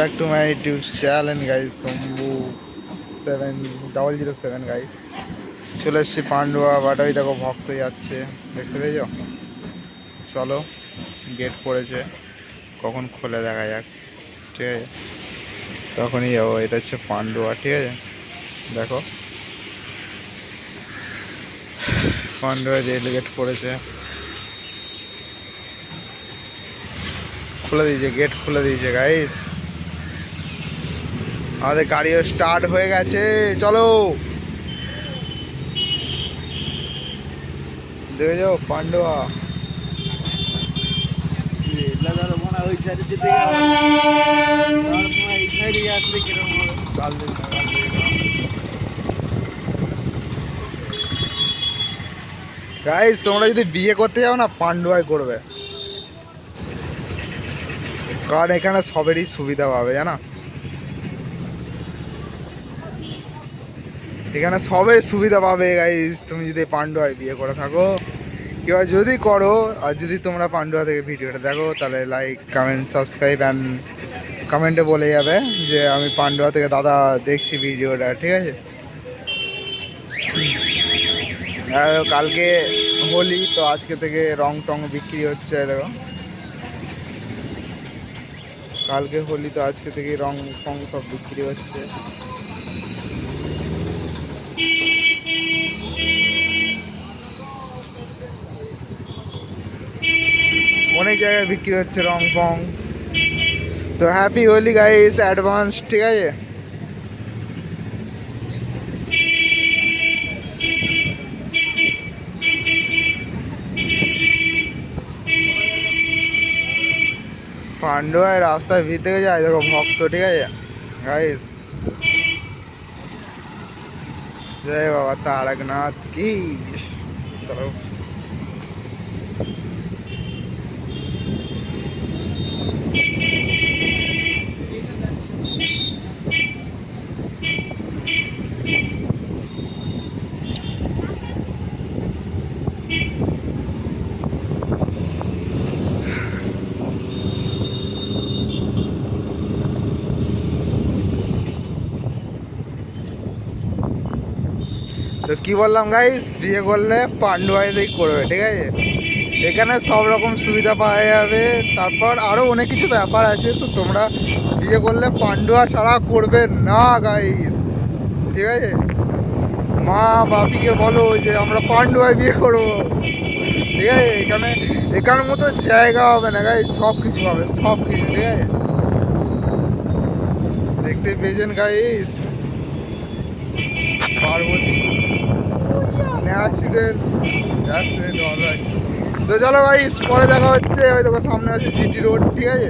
back to my YouTube channel guys. Sombu 7007 guys. চলে এসছি পান্ডুয়া বাটাই, দেখো ভক্ত যাচ্ছে, দেখতে পেয়েছো? চলো, গেট পড়েছে, কখন খোলে দেখা যাক। ঠিক আছে, তখনই যাবো। এটা হচ্ছে পান্ডুয়া, ঠিক আছে? দেখো পান্ডুয়া রেল গেট পড়েছে, খুলে দিয়েছে, গেট খুলে দিয়েছে গাইস। আমাদের গাড়িও স্টার্ট হয়ে গেছে, চলো। দেখে যাও পান্ডুয়া। গাইস, তোমরা যদি বিয়ে করতে যাও না, পান্ডুয়ায় করবে, কারণ এখানে সবেরই সুবিধা পাবে, জানো? এখানে সবের সুবিধা পাবে গাইস, তুমি যদি পান্ডুয়ায় বিয়ে করে থাকো, কিংবা যদি করো। আর যদি তোমরা পান্ডুয়া থেকে ভিডিওটা দেখো, তাহলে লাইক, কমেন্ট, সাবস্ক্রাইব অ্যান্ড কমেন্টে বলে যাবে যে আমি পান্ডুয়া থেকে দাদা দেখছি ভিডিওটা, ঠিক আছে? আর কালকে হোলি, তো আজকে থেকে রং টং বিক্রি হচ্ছে, দেখো। কালকে হোলি, তো আজকে থেকে রং টং সব বিক্রি হচ্ছে। অনেক জায়গায় বিক্রি হচ্ছে রং ফং। তো হ্যাপি হোলি গাইস অ্যাডভান্স, ঠিক আছে? পান্ডুয়ায় রাস্তায় ভিতরে যায়, দেখো ভক্ত, ঠিক আছে গাইস? জয় বাবা তারকনাথ কি। চলো। তো কি বললাম গাইস, বিয়ে করলে পান্ডুয়াতেই করবে, ঠিক আছে? এখানে সব রকম সুবিধা পাওয়া যাবে। তারপর আরও অনেক কিছু ব্যাপার আছে, তো তোমরা বিয়ে করলে পান্ডুয়া ছাড়া করবে না গাইস, ঠিক আছে? মা বাপিকে বলো যে আমরা পান্ডুয়ায় বিয়ে করবো, ঠিক আছে? এখানে এখানের মতো জায়গা হবে না গাইস, সব কিছু হবে, সব কিছু, ঠিক আছে? দেখতে পেয়েছেন গাইস, পার্বতী ন্যাচুরাল। তো চলো গাইস, পরে দেখা হচ্ছে। ওই দেখো সামনে আছে জিটি রোড, ঠিক আছে?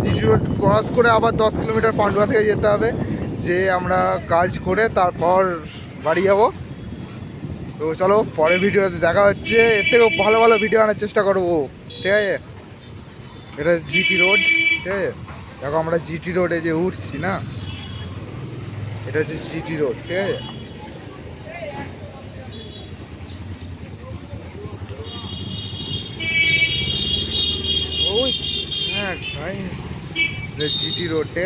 জিটি রোড ক্রস করে আবার 10 কিলোমিটার পান্ডুয়া থেকে যেতে হবে, যে আমরা কাজ করে তারপর বাড়ি যাবো। তো চলো, পরের ভিডিওতে দেখা হচ্ছে। এর থেকেও ভালো ভালো ভিডিও আনার চেষ্টা করবো, ঠিক আছে? এটা জিটি রোড, ঠিক আছে? দেখো আমরা জিটি রোডে যে উঠছি না, এটা হচ্ছে জিটি রোড, ঠিক আছে? ওই হ্যাঁ ভাই, জিটি রোড, ঠিক আছে?